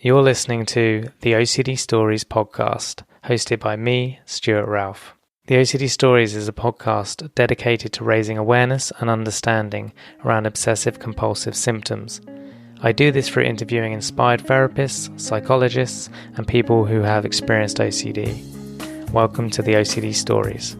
You're listening to the OCD Stories podcast, hosted by me, Stuart Ralph. The OCD Stories is a podcast dedicated to raising awareness and understanding around obsessive-compulsive symptoms. I do this through interviewing inspired therapists, psychologists, and people who have experienced OCD. Welcome to the OCD Stories.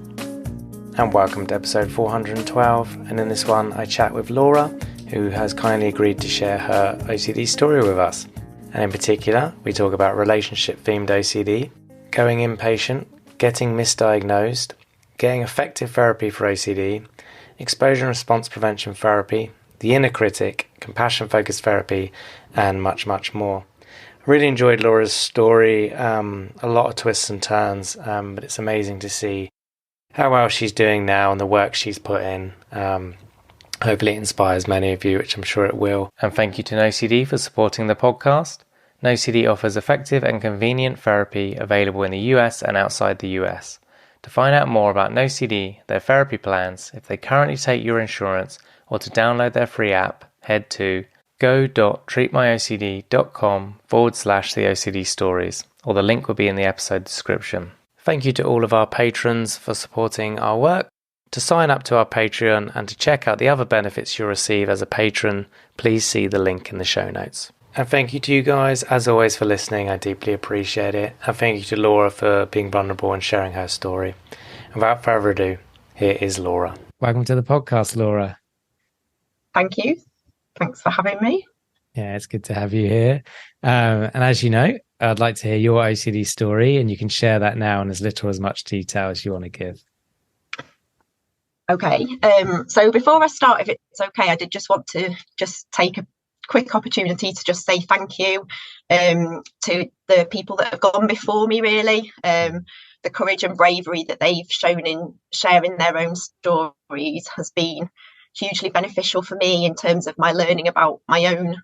And welcome to episode 412, and in this one I chat with Laura, who has kindly agreed to share her OCD story with us. And in particular, we talk about relationship-themed OCD, going inpatient, getting misdiagnosed, getting effective therapy for OCD, exposure and response prevention therapy, the inner critic, compassion-focused therapy, and much, much more. I really enjoyed Laura's story, a lot of twists and turns, but it's amazing to see how well she's doing now and the work she's put in. Hopefully it inspires many of you, which I'm sure it will. And thank you to NoCD for supporting the podcast. NoCD offers effective and convenient therapy available in the US and outside the US. To find out more about NoCD, their therapy plans, if they currently take your insurance, or to download their free app, head to go.treatmyocd.com/the OCD stories, or the link will be in the episode description. Thank you to all of our patrons for supporting our work. To sign up to our Patreon and to check out the other benefits you'll receive as a patron, please see the link in the show notes. And thank you to you guys, as always, for listening. I deeply appreciate it. And thank you to Laura for being vulnerable and sharing her story. And without further ado, here is Laura. Welcome to the podcast, Laura. Thank you. Thanks for having me. Yeah, it's good to have you here. And as you know, I'd like to hear your OCD story, and you can share that now in as little or as much detail as you want to give. Okay, so before I start, if it's okay, I did just want to take a quick opportunity to just say thank you to the people that have gone before me, really. The courage and bravery that they've shown in sharing their own stories has been hugely beneficial for me in terms of my learning about my own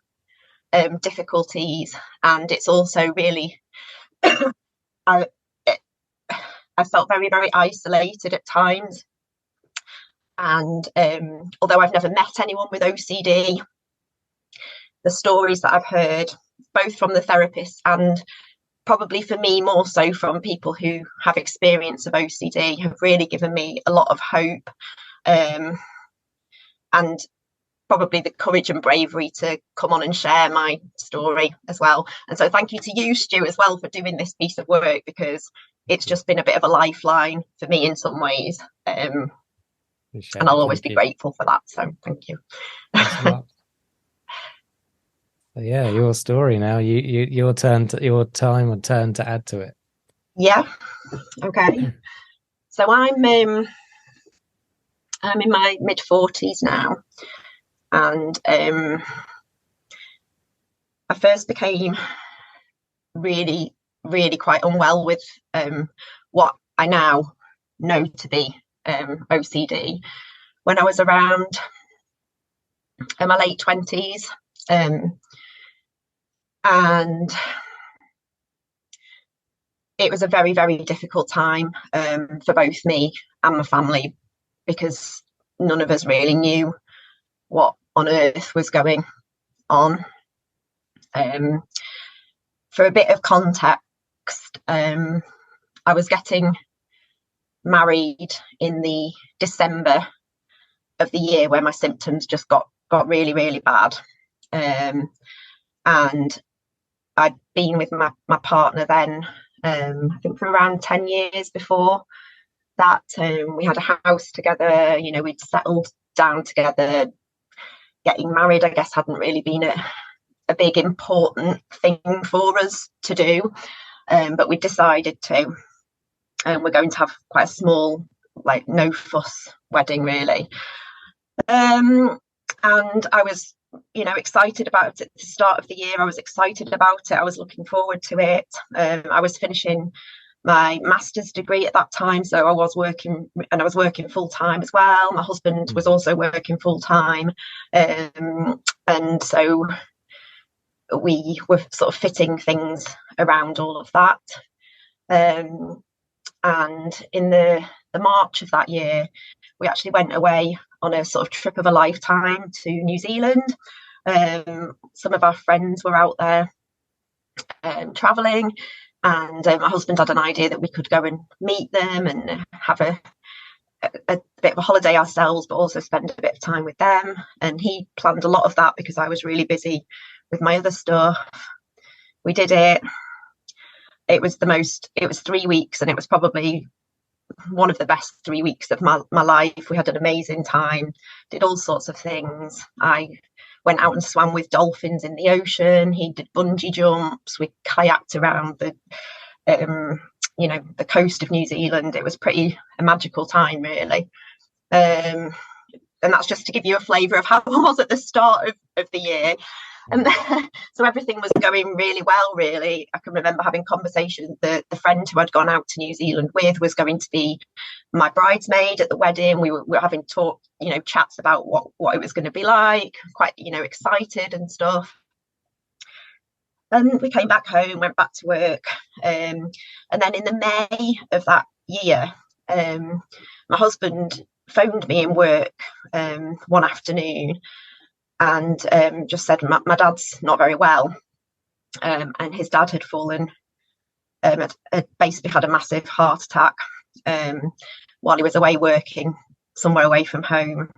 difficulties. And it's also really, I felt very, very isolated at times. And although I've never met anyone with OCD, the stories that I've heard, both from the therapists and probably for me more so from people who have experience of OCD, have really given me a lot of hope and probably the courage and bravery to come on and share my story as well. And so thank you to you, Stu, as well, for doing this piece of work, because it's just been a bit of a lifeline for me in some ways. And I'll always be grateful for that. So thank you. Thanks a lot. So yeah, your story now. Your time and turn to add to it. Yeah. Okay. So I'm in my mid-40s now, and I first became really, really quite unwell with what I now know to be OCD when I was around my late 20s, and it was a very, very difficult time for both me and my family, because none of us really knew what on earth was going on. For a bit of context, I was getting married in the December of the year where my symptoms just got really, really bad. And I'd been with my partner then, I think for around 10 years before that. We had a house together, we'd settled down together. Getting married, I guess, hadn't really been a big important thing for us to do. But we decided to. We're going to have quite a small, no fuss wedding, really. And I was, excited about it at the start of the year. I was excited about it. I was looking forward to it. I was finishing my master's degree at that time, so I was working, and I was working full time as well. My husband was also working full time, and so we were sort of fitting things around all of that. And in the March of that year, we actually went away on a sort of trip of a lifetime to New Zealand. Some of our friends were out there, travelling, and my husband had an idea that we could go and meet them and have a bit of a holiday ourselves, but also spend a bit of time with them. And he planned a lot of that because I was really busy with my other stuff. We did it. It was 3 weeks, and it was probably one of the best 3 weeks of my life. We had an amazing time, did all sorts of things. I went out and swam with dolphins in the ocean. He did bungee jumps. We kayaked around the coast of New Zealand. It was a magical time, really. And that's just to give you a flavour of how it was at the start of the year. And so everything was going really well, really. I can remember having conversations. The friend who I'd gone out to New Zealand with was going to be my bridesmaid at the wedding. We were having chats about what it was going to be like, quite, excited and stuff. And we came back home, went back to work. And then in the May of that year, my husband phoned me in work one afternoon and just said, my dad's not very well. And his dad had fallen, had basically had a massive heart attack while he was away working somewhere away from home.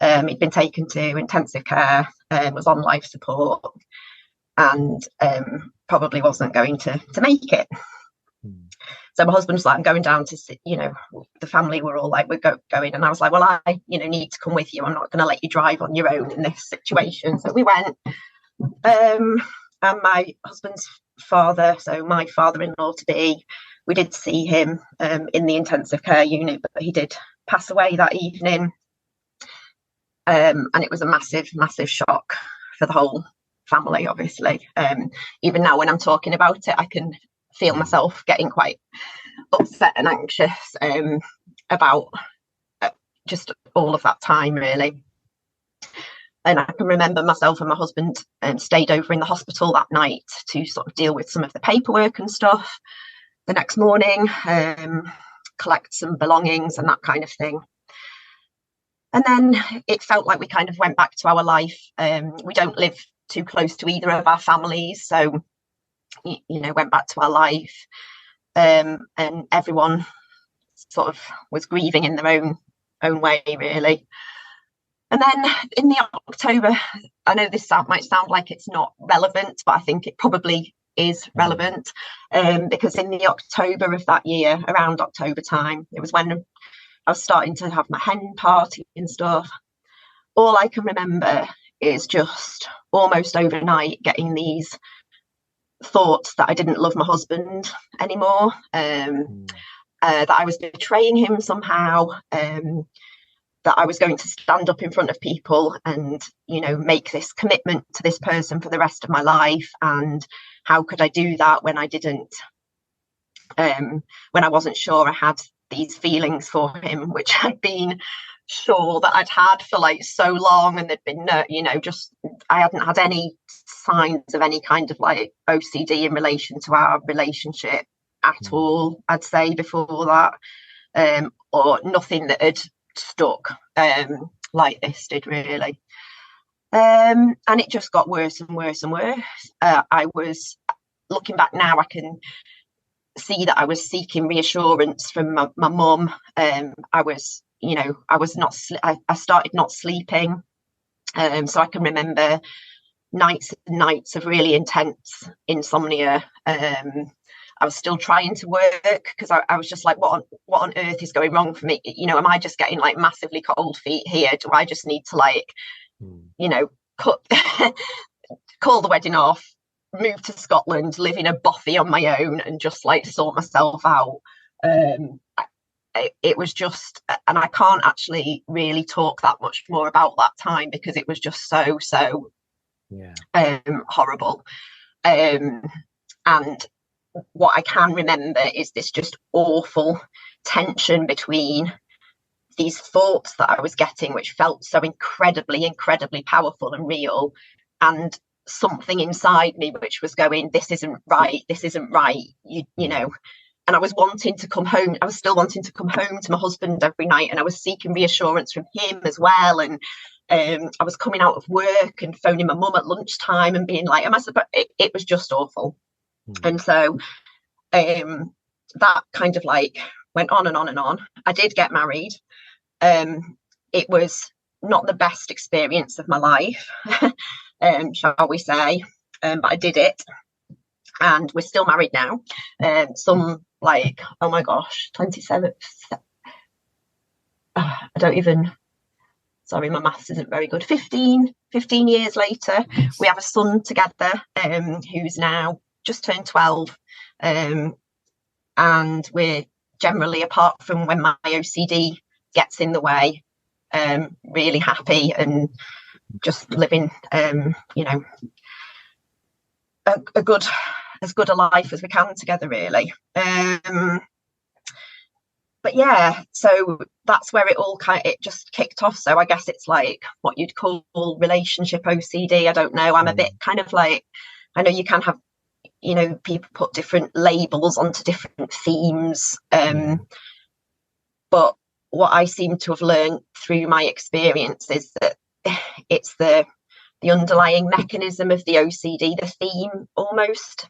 He'd been taken to intensive care, was on life support, and probably wasn't going to make it. So my husband was like, I'm going down to see, the family were all like, we're going. And I was like, well, I, need to come with you. I'm not going to let you drive on your own in this situation. So we went. And my husband's father, so my father-in-law to be, we did see him in the intensive care unit, but he did pass away that evening. And it was a massive, massive shock for the whole family, obviously. Even now when I'm talking about it, I can feel myself getting quite upset and anxious about just all of that time, really. And I can remember myself and my husband stayed over in the hospital that night to sort of deal with some of the paperwork and stuff. The next morning, collect some belongings and that kind of thing. And then it felt like we kind of went back to our life. We don't live too close to either of our families, so went back to our life, and everyone sort of was grieving in their own way, really. And then in the October, I know this might sound like it's not relevant, but I think it probably is relevant, because in the October of that year, around October time, it was when I was starting to have my hen party and stuff. All I can remember is just almost overnight getting these thoughts that I didn't love my husband anymore, that I was betraying him somehow, that I was going to stand up in front of people and, make this commitment to this person for the rest of my life. And how could I do that when I didn't, when I wasn't sure I had these feelings for him, which I'd been sure that I'd had for like so long, and there'd been no, I hadn't had any signs of any kind of like OCD in relation to our relationship at all, I'd say, before that, or nothing that had stuck like this did, really. And it just got worse and worse and worse. I was looking back now, I can see that I was seeking reassurance from my mum. I started not sleeping. So I can remember nights and nights of really intense insomnia. I was still trying to work because I was just like, what on earth is going wrong for me? Am I just getting like massively cold feet here? Do I just need to call the wedding off, move to Scotland, live in a bothy on my own and just like sort myself out? It was just, and I can't actually really talk that much more about that time because it was just so horrible. And what I can remember is this just awful tension between these thoughts that I was getting, which felt so incredibly, incredibly powerful and real, and something inside me which was going, this isn't right, you know. And I was wanting to come home. I was still wanting to come home to my husband every night, and I was seeking reassurance from him as well. And I was coming out of work and phoning my mum at lunchtime and being like, it was just awful. And so that kind of like went on and on and on. I did get married. It was not the best experience of my life, shall we say, but I did it, and we're still married now. Some like, oh my gosh, 27. I don't even. Sorry, my maths isn't very good. 15 years later, we have a son together, who's now just turned 12. And we're generally, apart from when my OCD gets in the way, really happy and just living, a good, as good a life as we can together, really. But yeah, so that's where it just kicked off. So I guess it's like what you'd call relationship OCD. I don't know. I'm a bit kind of like, I know you can have, people put different labels onto different themes. But what I seem to have learned through my experience is that it's the underlying mechanism of the OCD, the theme almost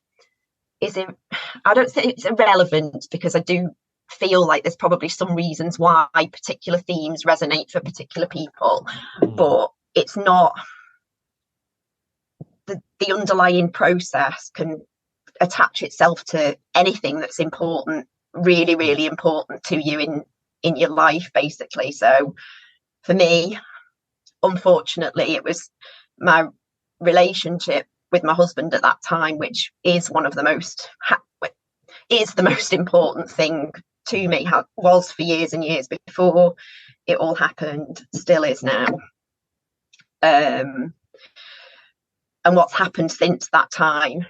I don't say it's irrelevant, because I do feel like there's probably some reasons why particular themes resonate for particular people, but it's not the underlying process can attach itself to anything that's important, really, really important to you in your life, basically. So for me, unfortunately, it was my relationship with my husband at that time, which is one of the most important thing to me, was for years and years before it all happened, still is now. And what's happened since that time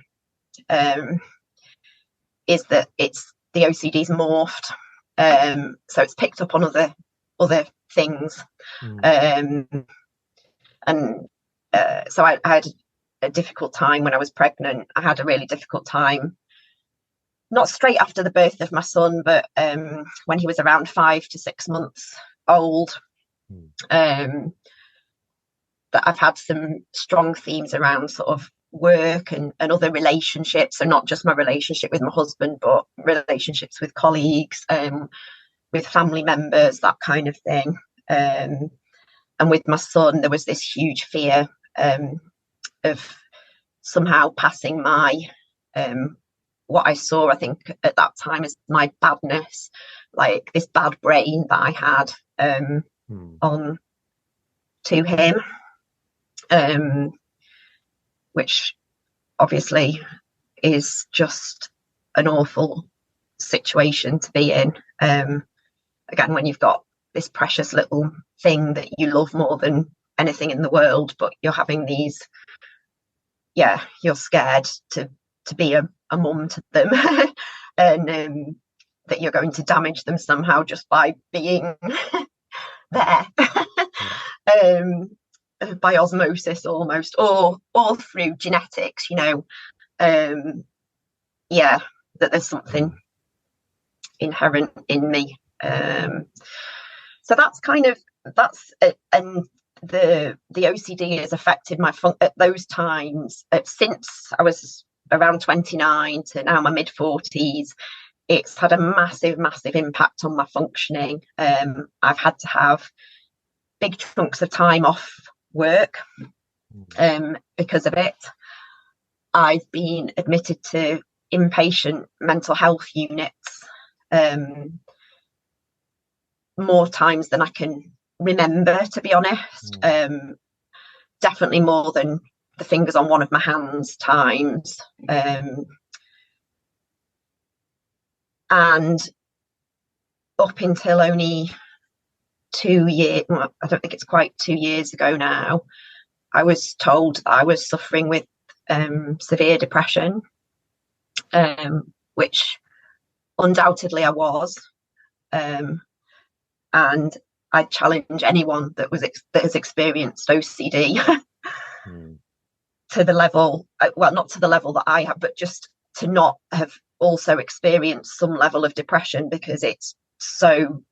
is that the OCD's morphed, so it's picked up on other things. So I had a difficult time when I was pregnant. I had a really difficult time, not straight after the birth of my son, but when he was around 5 to 6 months old. But I've had some strong themes around sort of work and other relationships. So not just my relationship with my husband, but relationships with colleagues, with family members, that kind of thing. And with my son, there was this huge fear of somehow passing my what I saw, I think at that time, as my badness, like this bad brain that I had, on to him, which obviously is just an awful situation to be in. Again, when you've got this precious little thing that you love more than anything in the world, but you're having these, you're scared to be a mum to them, and that you're going to damage them somehow just by being there. By osmosis almost, or through genetics, that there's something inherent in me. So that's it. And the OCD has affected my at those times, since I was around 29 to now my mid 40s. It's had a massive impact on my functioning. I've had to have big chunks of time off work because of it. I've been admitted to inpatient mental health units more times than I can remember, to be honest. Definitely more than the fingers on one of my hands times. And up until only 2 years, I don't think it's quite 2 years ago now, I was told that I was suffering with severe depression, which undoubtedly I was. And I challenge anyone that has experienced OCD to the level, not to the level that I have, but just to not have also experienced some level of depression, because it's so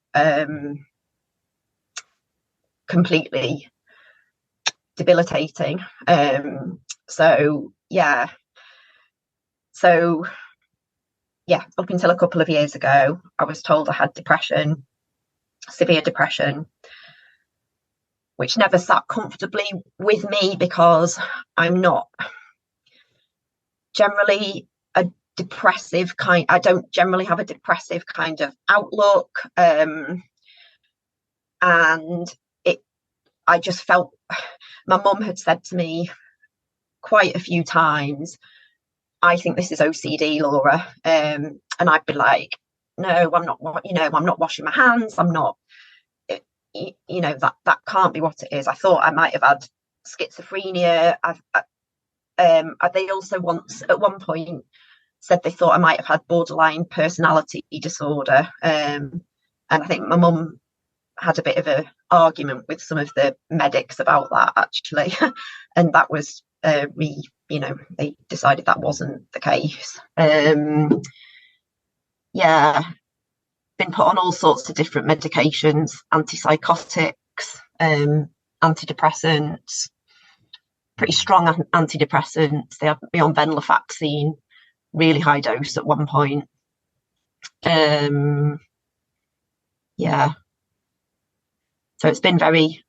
completely debilitating. So yeah, So yeah, up until a couple of years ago, I was told I had depression, severe depression, which never sat comfortably with me because I'm not generally a depressive kind. I don't generally have a depressive kind of outlook. And I just felt, my mum had said to me quite a few times, I think this is OCD, Laura. And I'd be like, no, I'm not, I'm not washing my hands. I'm not, that can't be what it is. I thought I might have had schizophrenia. They also once, at one point, said they thought I might have had borderline personality disorder. And I think my mum had a bit of an argument with some of the medics about that, actually. And that was, they decided that wasn't the case. Yeah, been put on all sorts of different medications, antipsychotics, antidepressants, pretty strong antidepressants. They had me on venlafaxine, really high dose at one point. Yeah. So it's been very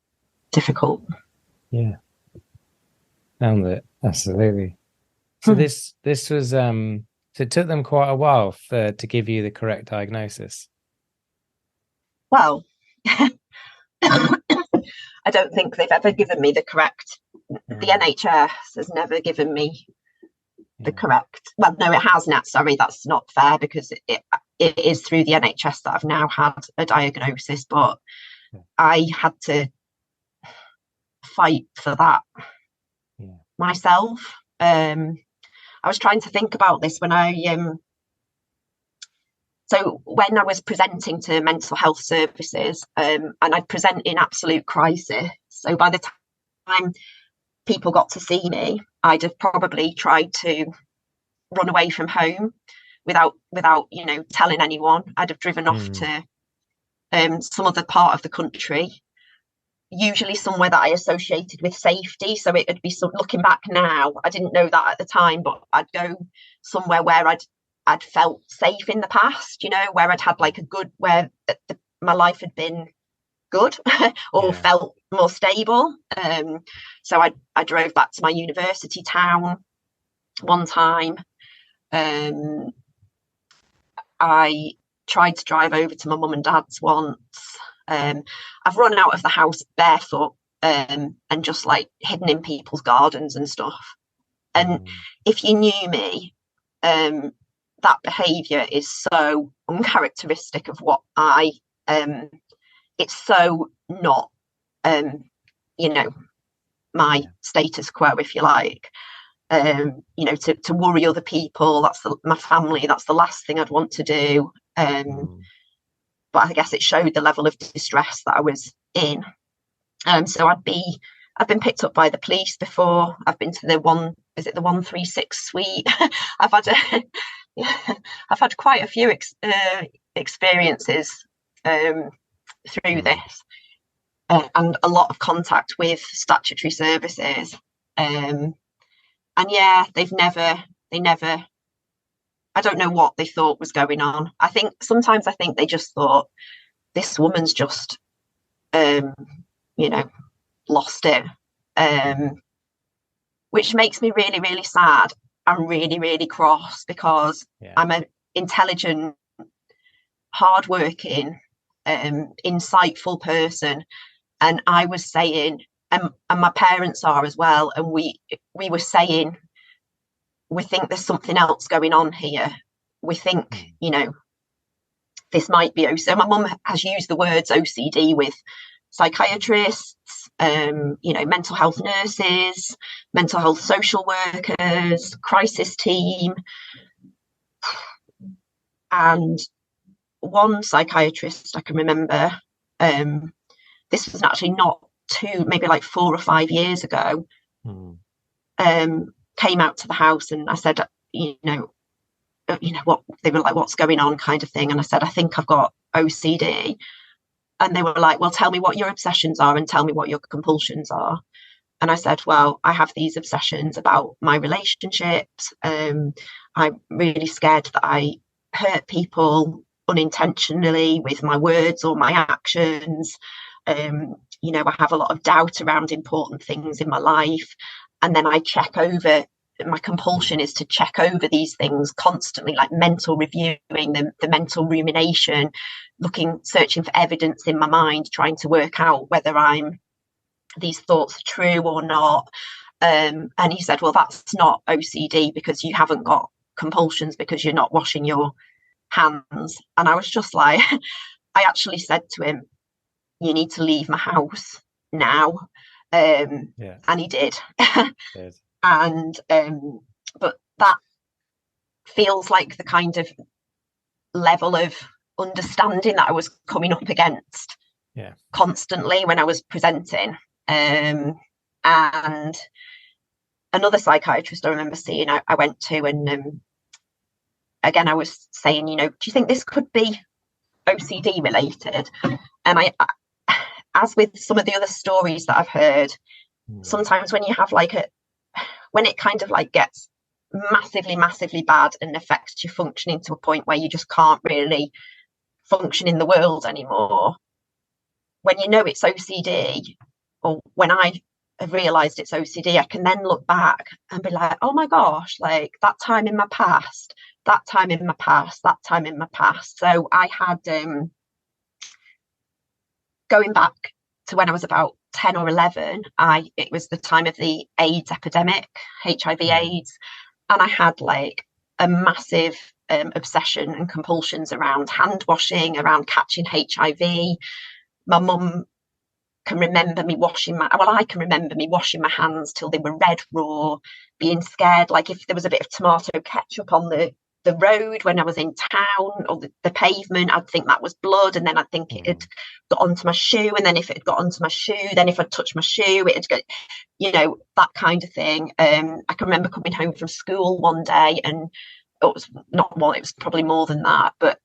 difficult. Yeah. Found it. Absolutely. So this was so it took them quite a while to give you the correct diagnosis. Well, I don't think they've ever given me the correct. The NHS has never given me the correct. Well, no, it has not. Sorry, that's not fair, because it is through the NHS that I've now had a diagnosis, but I had to fight for that myself. I was trying to think about this when so when I was presenting to mental health services, and I'd present in absolute crisis. So by the time people got to see me, I'd have probably tried to run away from home without telling anyone. I'd have driven off to some other part of the country, usually somewhere that I associated with safety. So it would be looking back now, I didn't know that at the time, but I'd go somewhere where I'd felt safe in the past, where I'd had like a good, where my life had been good or felt more stable. So I drove back to my university town one time. I tried to drive over to my mum and dad's once. I've run out of the house barefoot and just like hidden in people's gardens and stuff. And if you knew me, that behaviour is so uncharacteristic of what it's so not, my status quo, if you like. To worry other people, my family, that's the last thing I'd want to do. But I guess it showed the level of distress that I was in. So I've been picked up by the police before. I've been to the 136 suite. I've had quite a few experiences through this, and a lot of contact with statutory services. And yeah, they never. I don't know what they thought was going on. Sometimes I think they just thought, this woman's just, lost it, which makes me really, really sad and really, really cross, because I'm an intelligent, hardworking, insightful person. And I was saying, and my parents are as well, and we were saying, we think there's something else going on here. We think, this might be OCD. So my mum has used the words OCD with psychiatrists, mental health nurses, mental health social workers, crisis team. And one psychiatrist I can remember, this was actually not maybe like 4 or 5 years ago, came out to the house, and I said, what, they were like, what's going on, kind of thing. And I said, I think I've got OCD. And they were like, well, tell me what your obsessions are and tell me what your compulsions are. And I said, well, I have these obsessions about my relationships. I'm really scared that I hurt people unintentionally with my words or my actions. I have a lot of doubt around important things in my life. And then I check over, my compulsion is to check over these things constantly, like mental reviewing, the mental rumination, searching for evidence in my mind, trying to work out whether these thoughts are true or not. And he said, well, that's not OCD because you haven't got compulsions because you're not washing your hands. And I was just like, I actually said to him, you need to leave my house now. And he did. And but that feels like the kind of level of understanding that I was coming up against constantly when I was presenting. And another psychiatrist I remember seeing, I went to, and again, I was saying, do you think this could be OCD related? And I as with some of the other stories that I've heard, sometimes when you have when it kind of like gets massively, massively bad and affects your functioning to a point where you just can't really function in the world anymore, when you know it's OCD, or when I have realised it's OCD, I can then look back and be like, oh my gosh, like that time in my past, that time in my past, that time in my past. So I had, going back to when I was about 10 or 11, it was the time of the AIDS epidemic, HIV AIDS, and I had like a massive obsession and compulsions around hand washing, around catching HIV. My mum can remember me I can remember me washing my hands till they were red raw, being scared, like if there was a bit of tomato ketchup on the road when I was in town, or the pavement, I'd think that was blood, and then I'd think it had got onto my shoe, and then if it had got onto my shoe, then if I'd touched my shoe, it had got, that kind of thing. I can remember coming home from school one day, and it was not one, it was probably more than that, but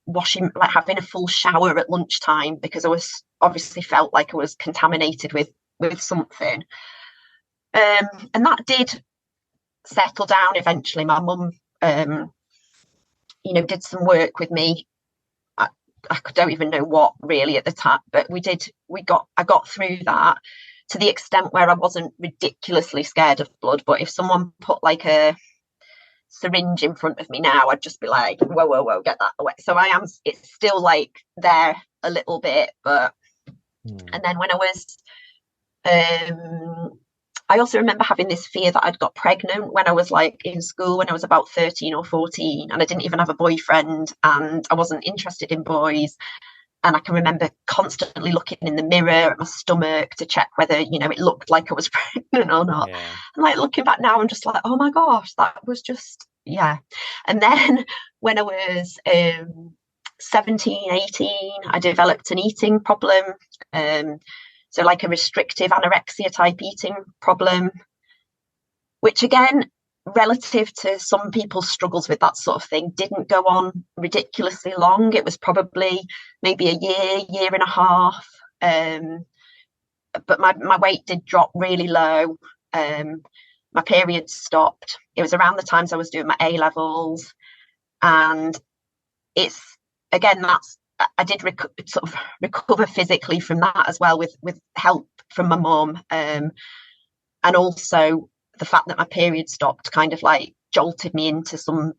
having a full shower at lunchtime because I was obviously felt like I was contaminated with something. And that did settle down eventually. My mum did some work with me. I don't even know what really at the time, but I got through that to the extent where I wasn't ridiculously scared of blood. But if someone put like a syringe in front of me now, I'd just be like, whoa, get that away. So it's still like there a little bit, but and then when I was I also remember having this fear that I'd got pregnant when I was like in school, when I was about 13 or 14, and I didn't even have a boyfriend, and I wasn't interested in boys. And I can remember constantly looking in the mirror at my stomach to check whether, it looked like I was pregnant or not. Yeah. And like looking back now, I'm just like, oh my gosh, that was just, yeah. And then when I was 17, 18, I developed an eating problem. So like a restrictive anorexia type eating problem, which again, relative to some people's struggles with that sort of thing, didn't go on ridiculously long. It was probably maybe a year and a half. But my weight did drop really low. My periods stopped. It was around the times I was doing my A-levels. And it's, again, I did sort of recover physically from that as well with help from my mum. And also the fact that my period stopped kind of like jolted me into some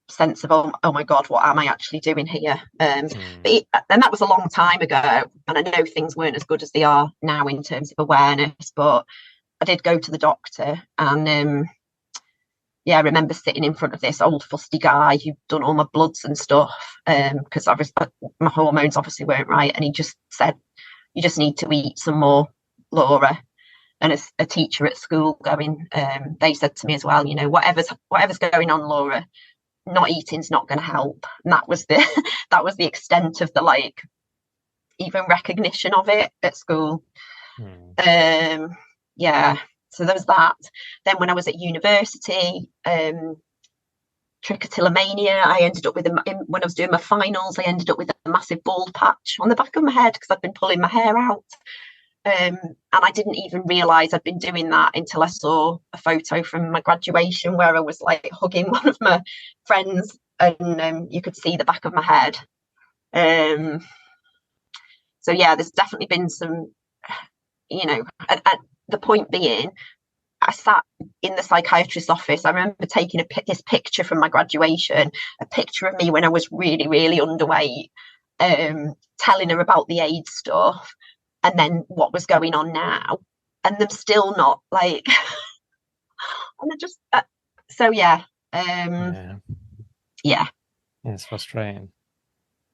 sense of, oh my God, what am I actually doing here? And that was a long time ago. And I know things weren't as good as they are now in terms of awareness, but I did go to the doctor, and I remember sitting in front of this old fusty guy who'd done all my bloods and stuff, because my hormones obviously weren't right. And he just said, you just need to eat some more, Laura. And as a teacher at school they said to me as well, whatever's going on, Laura, not eating's not going to help. And that was the extent of the even recognition of it at school. So there was that. Then when I was at university, trichotillomania, I ended up with when I was doing my finals, I ended up with a massive bald patch on the back of my head because I'd been pulling my hair out. And I didn't even realise I'd been doing that until I saw a photo from my graduation where I was like hugging one of my friends, and you could see the back of my head. So yeah, there's definitely been some, at the point being, I sat in the psychiatrist's office. I remember taking this picture from my graduation, a picture of me when I was really, really underweight, telling her about the AIDS stuff and then what was going on now. And them still not like, and I just, so yeah. Yeah. It's frustrating.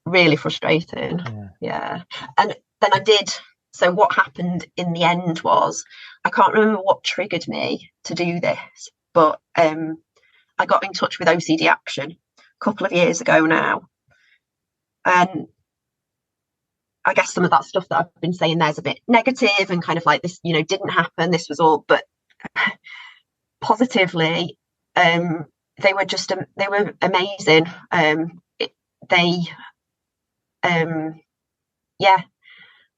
Really frustrating. Yeah. And then I did. So what happened in the end was, I can't remember what triggered me to do this, but I got in touch with OCD Action a couple of years ago now. And I guess some of that stuff that I've been saying there's a bit negative and kind of like this, didn't happen. This was all, but positively, they were amazing.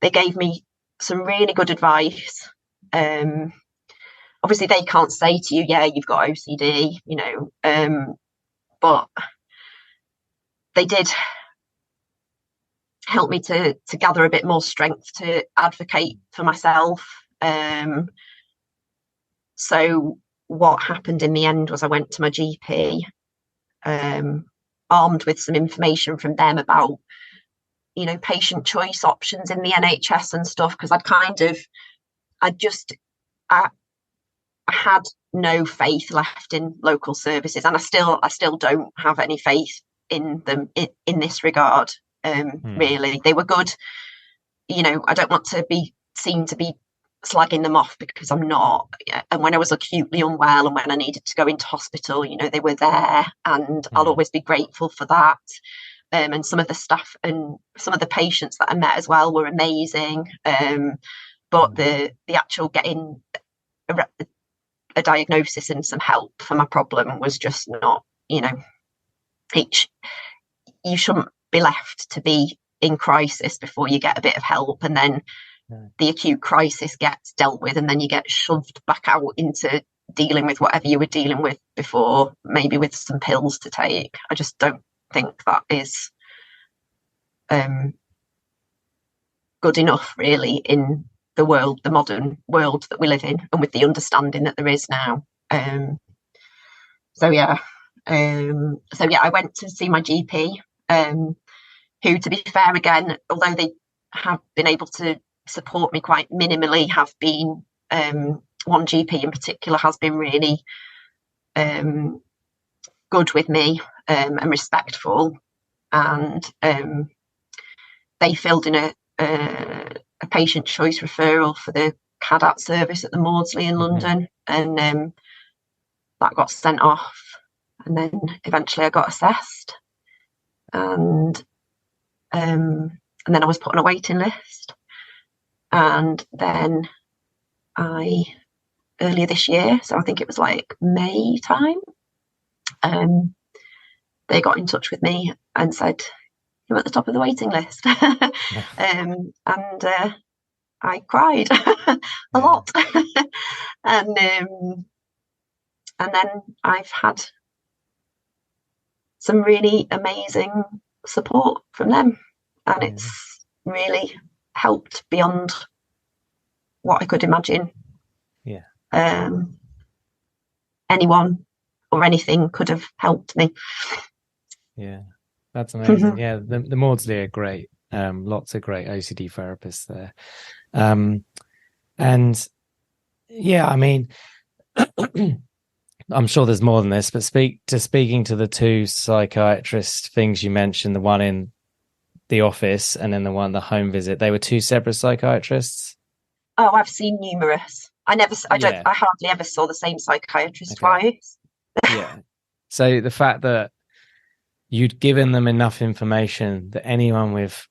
They gave me some really good advice. Obviously they can't say to you, yeah, you've got OCD, but they did help me to gather a bit more strength to advocate for myself. So what happened in the end was I went to my GP, armed with some information from them about, patient choice options in the NHS and stuff, because I had no faith left in local services, and I still don't have any faith in them in this regard. Really, they were good. I don't want to be seen to be slagging them off, because I'm not. And when I was acutely unwell and when I needed to go into hospital, they were there, and I'll always be grateful for that. And some of the staff and some of the patients that I met as well were amazing. But the actual getting a diagnosis and some help for my problem was just not, you shouldn't be left to be in crisis before you get a bit of help, and then the acute crisis gets dealt with, and then you get shoved back out into dealing with whatever you were dealing with before, maybe with some pills to take. I just don't think that is good enough, really, in the modern world that we live in, and with the understanding that there is now. I went to see my GP, who, to be fair, again, although they have been able to support me quite minimally, have been, one GP in particular has been really good with me, and respectful, and they filled in a patient choice referral for the CADAT service at the Maudsley in London, and that got sent off, and then eventually I got assessed, and then I was put on a waiting list, and then earlier this year, so I think it was like May time, they got in touch with me and said, you're at the top of the waiting list. And I cried a lot. And then I've had some really amazing support from them, and it's really helped beyond what I could imagine. Anyone or anything could have helped me. That's amazing. The Maudsley are great. Lots of great OCD therapists there. And I mean, I'm sure there's more than this, but speaking to the two psychiatrist things you mentioned, the one in the office and then the home visit, they were two separate psychiatrists? Oh, I've seen numerous. I hardly ever saw the same psychiatrist twice. So the fact that you'd given them enough information that anyone with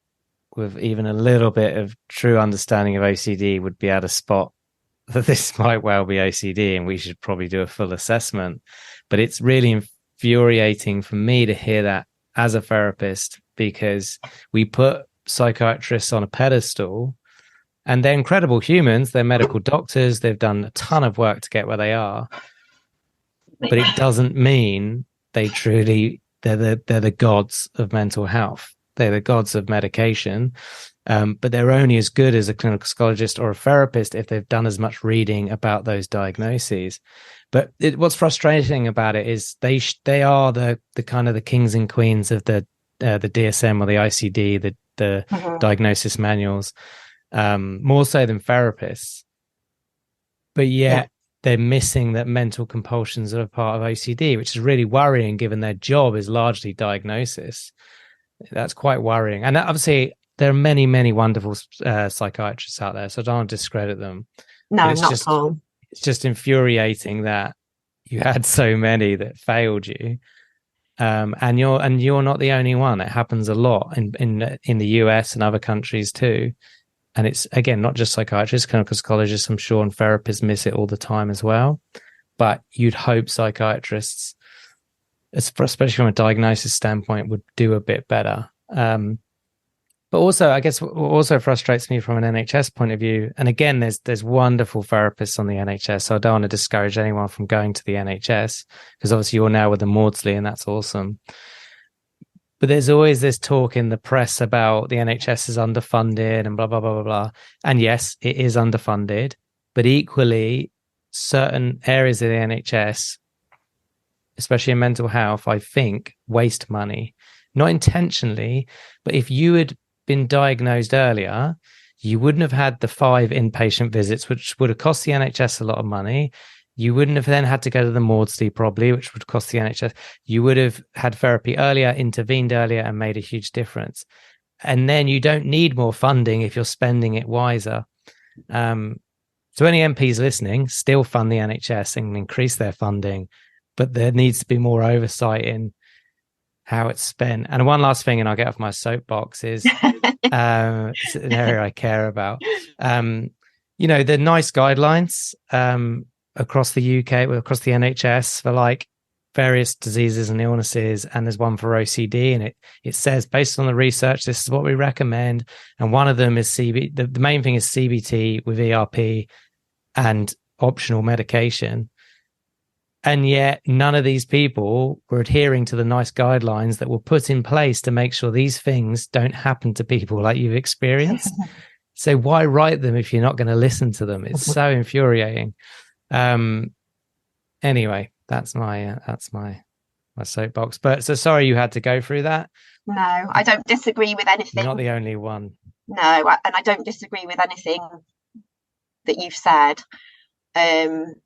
even a little bit of true understanding of OCD would be able to spot that this might well be OCD and we should probably do a full assessment. But it's really infuriating for me to hear that as a therapist, because we put psychiatrists on a pedestal And they're incredible humans. They're medical doctors. They've done a ton of work to get where they are. But it doesn't mean they're the gods of mental health. They're the gods of medication. But they're only as good as a clinical psychologist or a therapist if they've done as much reading about those diagnoses. But what's frustrating about it is they are the kind of the kings and queens of the DSM or the ICD, the diagnosis manuals, more so than therapists. But yet they're missing that mental compulsions are a part of OCD, which is really worrying given their job is largely diagnosis. That's quite worrying. And obviously, there are many, many wonderful psychiatrists out there, so I don't want to discredit them. No, not at all. It's just infuriating that you had so many that failed you, and you're not the only one. It happens a lot in the US and other countries too. And it's, again, not just psychiatrists, clinical psychologists, I'm sure, and therapists miss it all the time as well. But you'd hope psychiatrists, especially from a diagnosis standpoint, would do a bit better. But also, I guess, what also frustrates me from an NHS point of view, and again, there's wonderful therapists on the NHS, so I don't want to discourage anyone from going to the NHS, because obviously you're now with the Maudsley, and that's awesome. But there's always this talk in the press about the NHS is underfunded and blah, blah, blah, blah, blah. And yes, it is underfunded, but equally, certain areas of the NHS, especially in mental health, I think, waste money. Not intentionally, but if you had been diagnosed earlier, you wouldn't have had the 5 inpatient visits, which would have cost the NHS a lot of money. You wouldn't have then had to go to the Maudsley probably, which would cost the NHS. You would have had therapy earlier, intervened earlier, and made a huge difference. And then you don't need more funding if you're spending it wiser. So any MPs listening, still fund the NHS and increase their funding, but there needs to be more oversight in how it's spent. And one last thing, and I'll get off my soapbox, is it's an area I care about. The NICE guidelines across the UK, across the NHS for like various diseases and illnesses, and there's one for OCD, and it says, based on the research, this is what we recommend. And one of them is the main thing is CBT with ERP and optional medication. And yet none of these people were adhering to the NICE guidelines that were put in place to make sure these things don't happen to people like you've experienced. So why write them if you're not going to listen to them? It's so infuriating. Anyway, that's my soapbox. But so sorry you had to go through that. No, I don't disagree with anything. You're not the only one. No, and I don't disagree with anything that you've said. And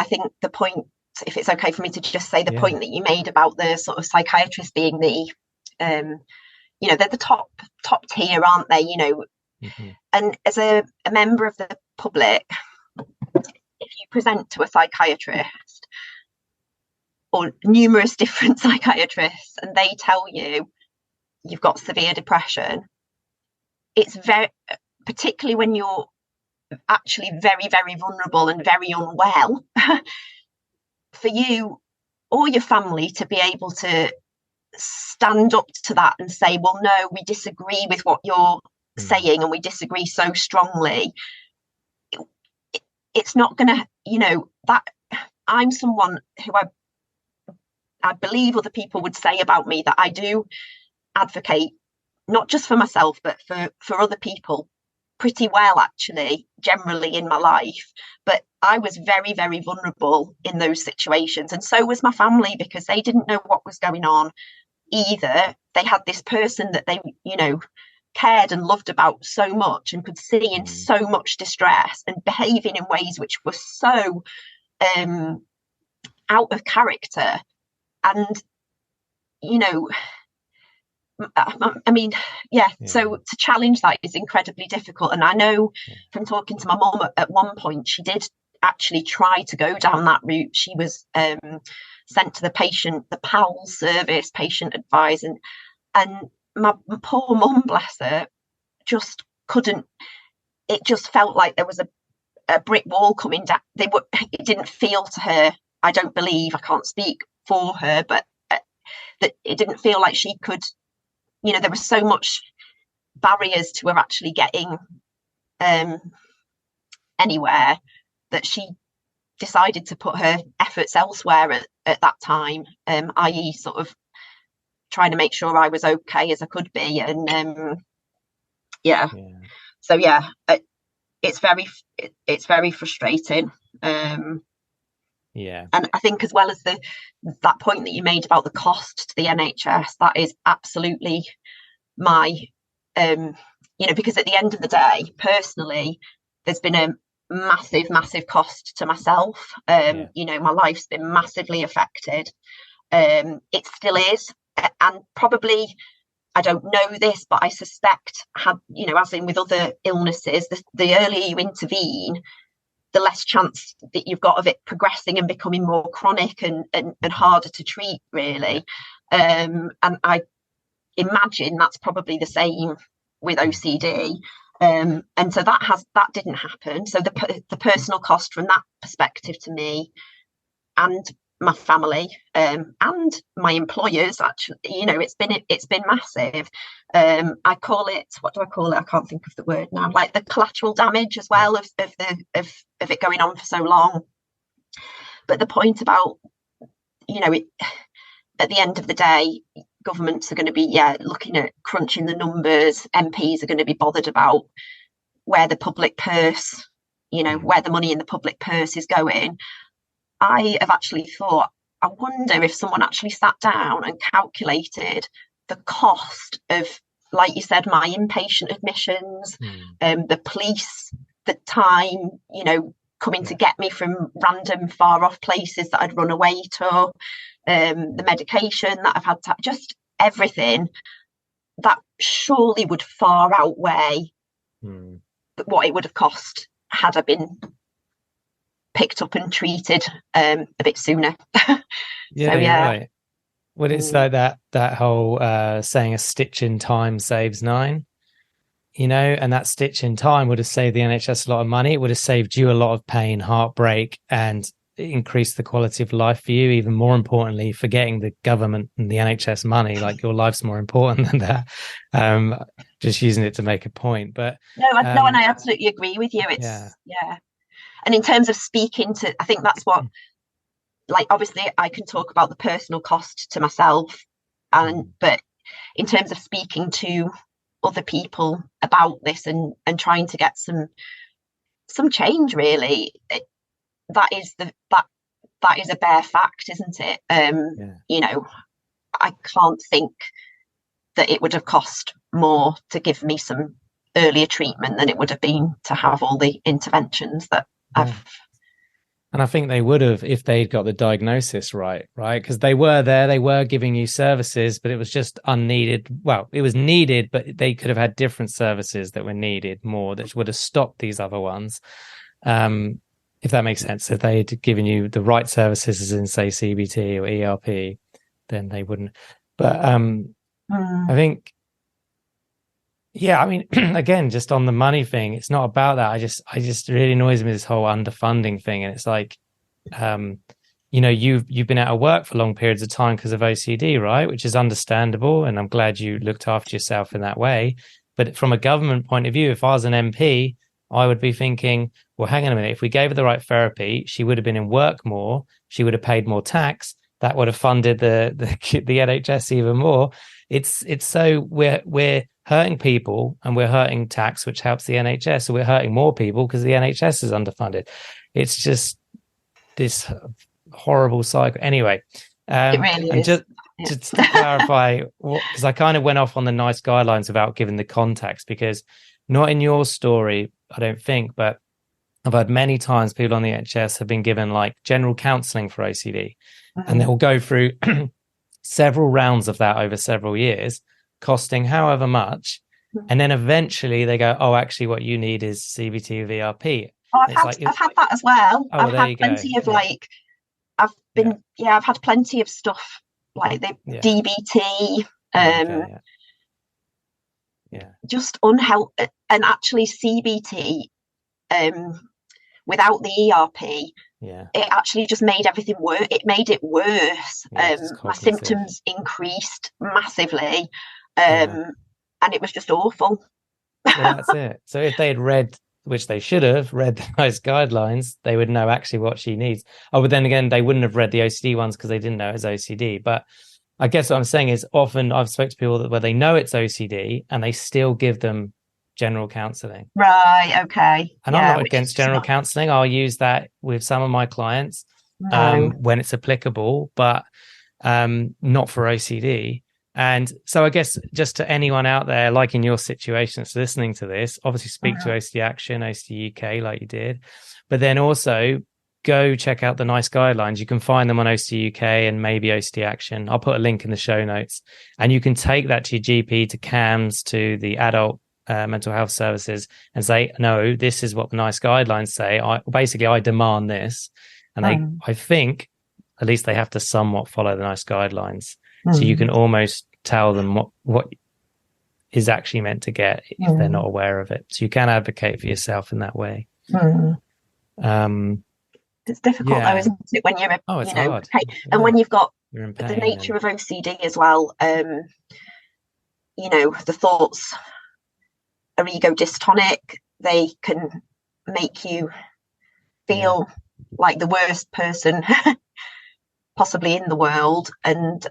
I think the point, if it's okay for me to just say the point that you made about the sort of psychiatrists being the, they're the top tier, aren't they? Mm-hmm. And as a member of the public, if you present to a psychiatrist or numerous different psychiatrists and they tell you you've got severe depression, it's very, particularly when you're actually very, very vulnerable and very unwell, for you or your family to be able to stand up to that and say, well, no, we disagree with what you're saying and we disagree so strongly. It's not going to, that I'm someone who I believe other people would say about me that I do advocate, not just for myself, but for other people pretty well, actually, generally in my life. But I was very, very vulnerable in those situations. And so was my family, because they didn't know what was going on either. They had this person that they, cared and loved about so much and could see in so much distress and behaving in ways which were so out of character. And so to challenge that is incredibly difficult. And I know from talking to my mum at one point, she did actually try to go down that route. She was sent to the PAL service, patient advice, and my poor mum, bless her, just couldn't. It just felt like there was a brick wall coming down. It didn't feel to her, I don't believe, I can't speak for her, but that it didn't feel like she could, there was so much barriers to her actually getting anywhere, that she decided to put her efforts elsewhere at that time, i.e. sort of trying to make sure I was okay as I could be. And so it's very frustrating. And I think, as well as that point that you made about the cost to the NHS, that is absolutely my because at the end of the day, personally, there's been a massive cost to myself. My life's been massively affected. It still is, and probably, I don't know this, but I suspect, as in with other illnesses, the earlier you intervene, the less chance that you've got of it progressing and becoming more chronic and harder to treat, really. And I imagine that's probably the same with OCD. And so that didn't happen. So the personal cost from that perspective to me and my family and my employers, actually, it's been massive. I call it, what do I call it? I can't think of the word now. Like the collateral damage as well of it going on for so long. But the point about, at the end of the day, governments are going to be looking at crunching the numbers. MPs are going to be bothered about where the public purse, where the money in the public purse is going. I have actually thought, I wonder if someone actually sat down and calculated the cost of, like you said, my inpatient admissions, the police, the time, coming to get me from random far off places that I'd run away to, the medication that I've had to, just everything that surely would far outweigh what it would have cost had I been picked up and treated a bit sooner. Right. Well, it's like that whole saying, a stitch in time saves nine, and that stitch in time would have saved the NHS a lot of money. It would have saved you a lot of pain, heartbreak, and increased the quality of life for you. Even more importantly, forgetting the government and the NHS money, like your life's more important than that. Just using it to make a point. But and I absolutely agree with you. It's and in terms of speaking to, I think that's what, like, obviously I can talk about the personal cost to myself, but in terms of speaking to other people about this and trying to get some change, really, that is a bare fact, isn't it? I can't think that it would have cost more to give me some earlier treatment than it would have been to have all the interventions that I've. And I think they would have if they'd got the diagnosis right? Because they were giving you services, but it was just unneeded. Well, it was needed, but they could have had different services that were needed more, that would have stopped these other ones. If that makes sense. If they had given you the right services, as in, say, CBT or ERP, then they wouldn't. But I think, again, just on the money thing, it's not about that. I just really annoys me, this whole underfunding thing. And it's like, you've been out of work for long periods of time because of OCD, right? Which is understandable. And I'm glad you looked after yourself in that way. But from a government point of view, if I was an MP, I would be thinking, well, hang on a minute. If we gave her the right therapy, she would have been in work more. She would have paid more tax. That would have funded the NHS even more. It's so we're hurting people and we're hurting tax, which helps the NHS. So we're hurting more people because the NHS is underfunded. It's just this horrible cycle. Anyway, it really is. Just to clarify, because I kind of went off on the nice guidelines without giving the context, because not in your story, I don't think, but I've heard many times people on the NHS have been given like general counselling for OCD, and they'll go through several rounds of that over several years, costing however much, and then eventually they go, oh, actually what you need is CBT with ERP. I've had that as well. I've had plenty of I've had plenty of stuff like the DBT, just unhelpful, and actually CBT without the ERP, it actually just made everything worse. It made it worse. My symptoms increased massively, and it was just awful. Well, that's it. So if they had read which they should have read the NICE guidelines, they would know actually what she needs. Oh, but then again, they wouldn't have read the OCD ones because they didn't know it was OCD. But I guess what I'm saying is often I've spoken to people where they know it's OCD and they still give them general counselling. Right, okay. And I'm not against general counselling. I'll use that with some of my clients when it's applicable, but not for OCD. And so I guess just to anyone out there, like in your situation that's listening to this, obviously speak to OCD Action, OCD UK like you did, but then also go check out the NICE guidelines. You can find them on OCD UK and maybe OCD Action. I'll put a link in the show notes, and you can take that to your GP, to CAMS, to the adult mental health services, and say, no, this is what the NICE guidelines say. I demand this. And I think at least they have to somewhat follow the NICE guidelines. So you can almost tell them what is actually meant to get if they're not aware of it. So you can advocate for yourself in that way. It's difficult though, isn't it, when you're hard. And when you've got the nature of OCD as well, the thoughts are ego dystonic. They can make you feel like the worst person possibly in the world, and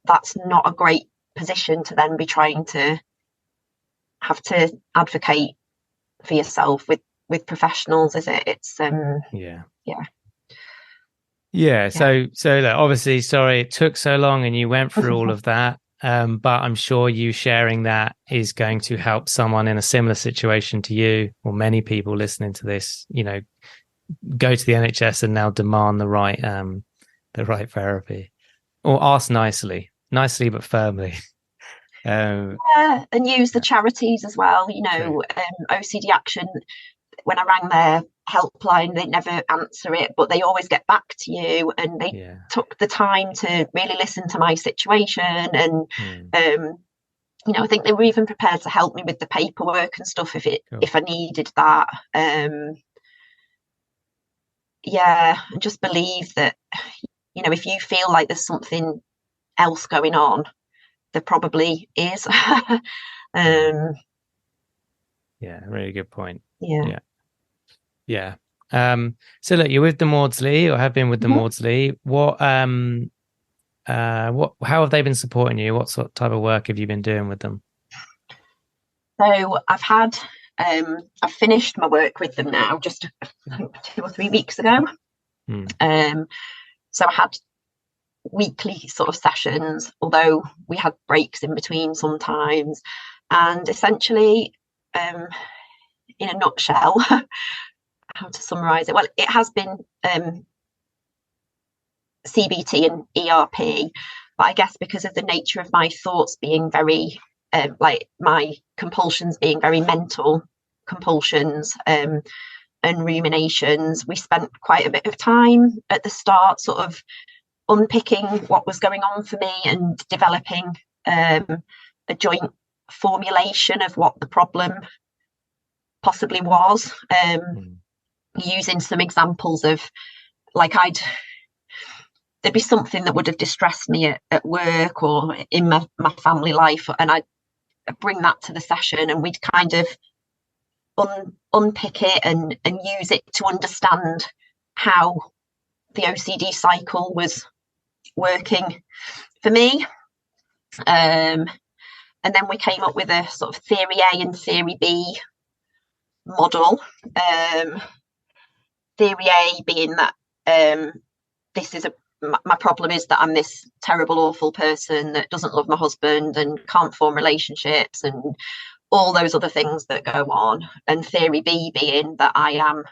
that's not a great position to then be trying to have to advocate for yourself with professionals, is it? It's So look, obviously, sorry it took so long and you went through all of that, but I'm sure you sharing that is going to help someone in a similar situation to you, or many people listening to this, go to the NHS and now demand the right therapy, or ask nicely but firmly. And use the charities as well. OCD Action, when I rang their helpline, they never answer it, but they always get back to you, and they took the time to really listen to my situation, and I think they were even prepared to help me with the paperwork and stuff if I needed that. I just believe that if you feel like there's something else going on, there probably is. Really good point. So look, you're with the Maudsley, or have been with the Maudsley. How have they been supporting you? What sort of type of work have you been doing with them? So I've finished my work with them now, just 2 or 3 weeks ago. So I had weekly sort of sessions, although we had breaks in between sometimes. And essentially, in a nutshell, how to summarize it? Well, it has been CBT and ERP, but I guess because of the nature of my thoughts being very like my compulsions being very mental compulsions and ruminations, we spent quite a bit of time at the start sort of unpicking what was going on for me and developing a joint formulation of what the problem possibly was, using some examples of, like, there'd be something that would have distressed me at work or in my family life, and I'd bring that to the session, and we'd kind of unpick it and use it to understand how the OCD cycle was working for me. And then we came up with a sort of theory A and theory B model. Theory A being that my problem is that I'm this terrible, awful person that doesn't love my husband and can't form relationships and all those other things that go on. And theory B being that I am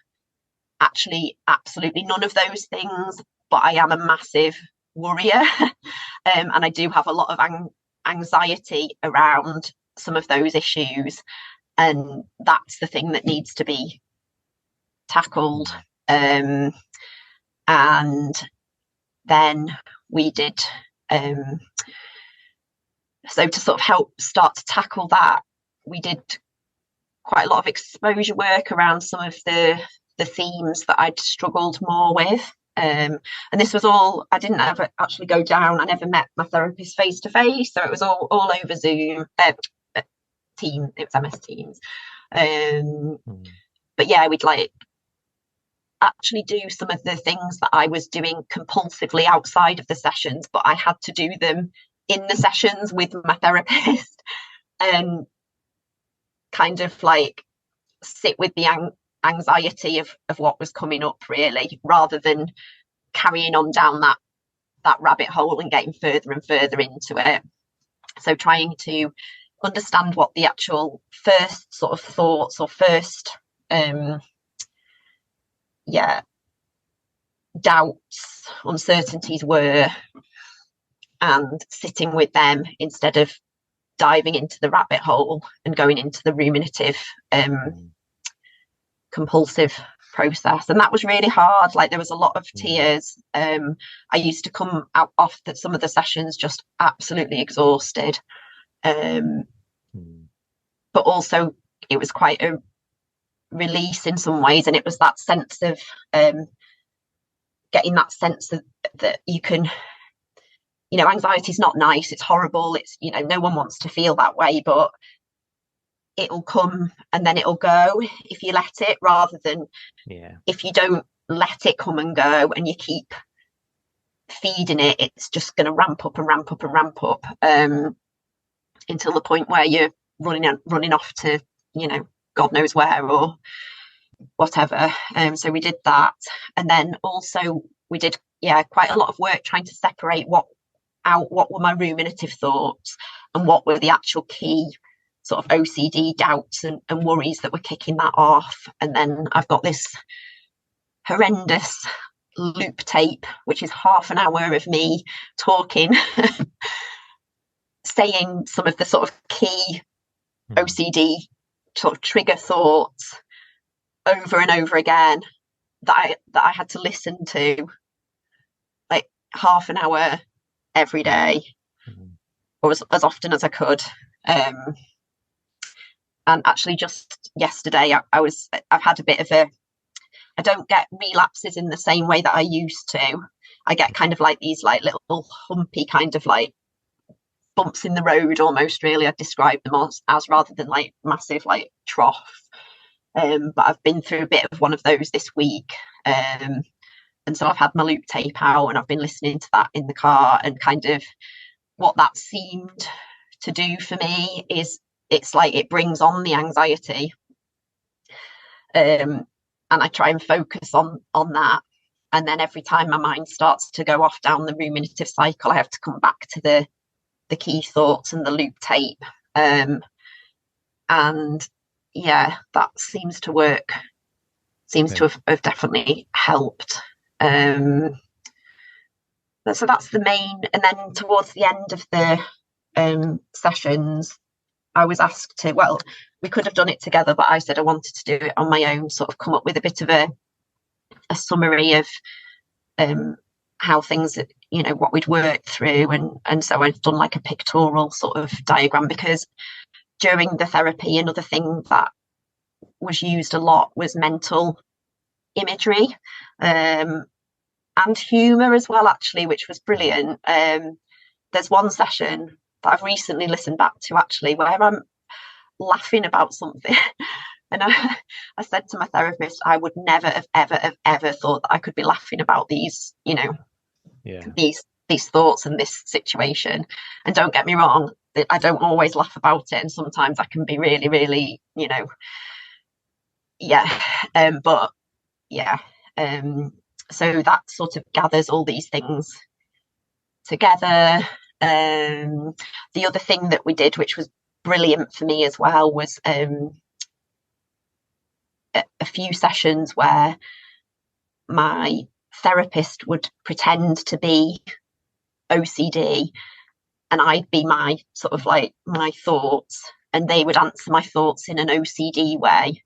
actually absolutely none of those things, but I am a massive worrier. And I do have a lot of anxiety around some of those issues. And that's the thing that needs to be tackled. And then we did, so to sort of help start to tackle that, we did quite a lot of exposure work around some of the themes that I'd struggled more with. And this was all, I didn't ever actually go down, I never met my therapist face to face, so it was all over Zoom, Teams, it was MS Teams. But yeah, we'd like actually do some of the things that I was doing compulsively outside of the sessions, but I had to do them in the sessions with my therapist, and kind of like sit with the anxiety of what was coming up, really, rather than carrying on down that rabbit hole and getting further and further into it. So trying to understand what the actual first sort of thoughts or first doubts, uncertainties were, and sitting with them instead of diving into the rabbit hole and going into the ruminative compulsive process. And that was really hard. Like, there was a lot of tears. I used to come out off some of the sessions just absolutely exhausted, but also it was quite a release in some ways, and it was that sense of getting that sense of that you can, you know, anxiety is not nice, it's horrible, it's, you know, no one wants to feel that way, but it'll come and then it'll go if you let it, rather than if you don't let it come and go and you keep feeding it, it's just going to ramp up and ramp up and ramp up until the point where you're running off to, you know, God knows where or whatever. So we did that, and then also we did quite a lot of work trying to separate what were my ruminative thoughts and what were the actual key sort of OCD doubts and worries that were kicking that off. And then I've got this horrendous loop tape, which is half an hour of me talking saying some of the sort of key OCD sort of trigger thoughts over and over again that I had to listen to like half an hour every day, or as often as I could. And actually just yesterday I've had a bit of I don't get relapses in the same way that I used to. I get kind of like these like little humpy kind of like bumps in the road almost, really. I'd describe them as rather than like massive like trough. But I've been through a bit of one of those this week. And so I've had my loop tape out and I've been listening to that in the car, and kind of what that seemed to do for me is it's like it brings on the anxiety. And I try and focus on that. And then every time my mind starts to go off down the ruminative cycle, I have to come back to the key thoughts and the loop tape. And yeah, that seems to work, to have definitely helped. So that's the main. And then towards the end of the sessions, I was asked to, well, we could have done it together, but I said I wanted to do it on my own, sort of come up with a bit of a summary of how things, you know, what we'd worked through. And so I've done like a pictorial sort of diagram, because during the therapy, another thing that was used a lot was mental imagery and humour as well, actually, which was brilliant. There's one session that I've recently listened back to, actually, where I'm laughing about something. And I said to my therapist, I would never have ever thought that I could be laughing about these, you know, these thoughts and this situation. And don't get me wrong, I don't always laugh about it. And sometimes I can be really, really, you know, but yeah. So that sort of gathers all these things together. The other thing that we did, which was brilliant for me as well, was a few sessions where my therapist would pretend to be OCD and I'd be my sort of like my thoughts, and they would answer my thoughts in an OCD way.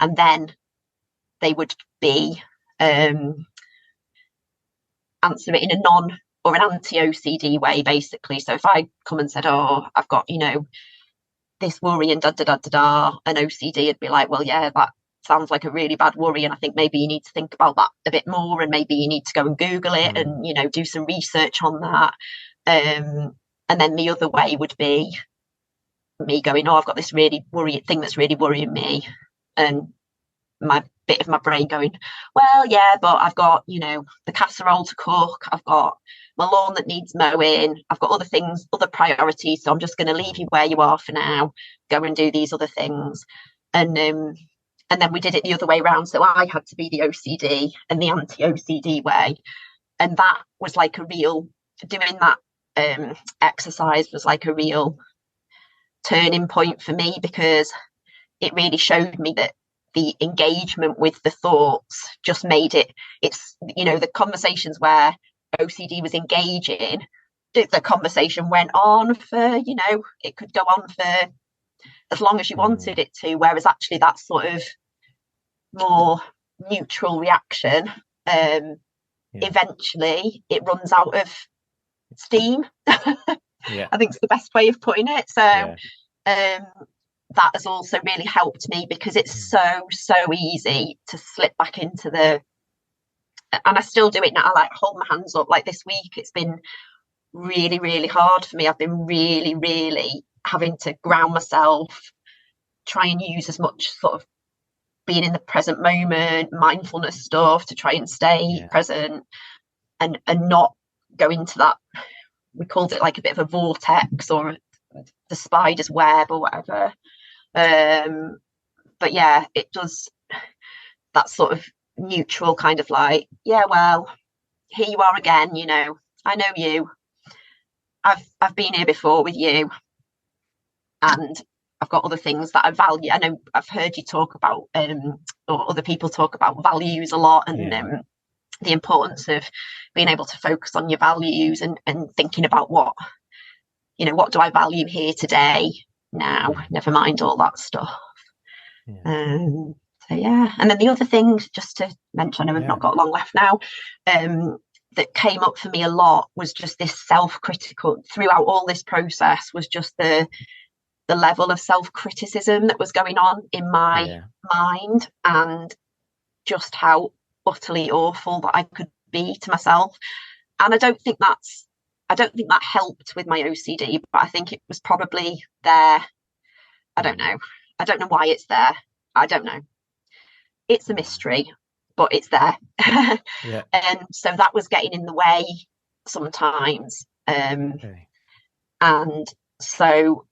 And then they would be answer it in a non or an anti-OCD way, basically. So if I come and said, oh, I've got, you know, this worry and an OCD would be like, well, yeah, that sounds like a really bad worry, and I think maybe you need to think about that a bit more, and maybe you need to go and Google it and, you know, do some research on that. And then the other way would be me going, oh, I've got this really worrying thing that's really worrying me, and my bit of my brain going, well, yeah, but I've got, you know, the casserole to cook, I've got my lawn that needs mowing, I've got other things, other priorities, so I'm just going to leave you where you are for now, go and do these other things. And then we did it the other way around, so I had to be the OCD and the anti-OCD way, and that was like a real, doing that exercise was like a real turning point for me, because it really showed me that the engagement with the thoughts just made it's, you know, the conversations where OCD was engaging, the conversation went on for, you know, it could go on for as long as you wanted it to, whereas actually that sort of more neutral reaction, eventually it runs out of steam. Yeah. I think it's the best way of putting it. So that has also really helped me, because it's so easy to slip back into and I still do it now. I like hold my hands up. Like this week, it's been really, really hard for me. I've been really, really having to ground myself, try and use as much sort of being in the present moment, mindfulness stuff to try and stay present and not go into that. We called it like a bit of a vortex or the spider's web or whatever. But yeah, it does that sort of neutral kind of like, yeah, well, here you are again, you know, I know you, I've been here before with you, and I've got other things that I value. I know I've heard you talk about or other people talk about values a lot, and the importance of being able to focus on your values and thinking about what do I value here today now, never mind all that stuff. So yeah, and then the other thing, just to mention, I know we've not got long left now, that came up for me a lot was just this self-critical throughout all this process, was just the level of self-criticism that was going on in my mind, and just how utterly awful that I could be to myself. And I don't think that helped with my OCD, but I think it was probably there. I don't know why it's there. I don't know. It's a mystery, but it's there. And so that was getting in the way sometimes. And so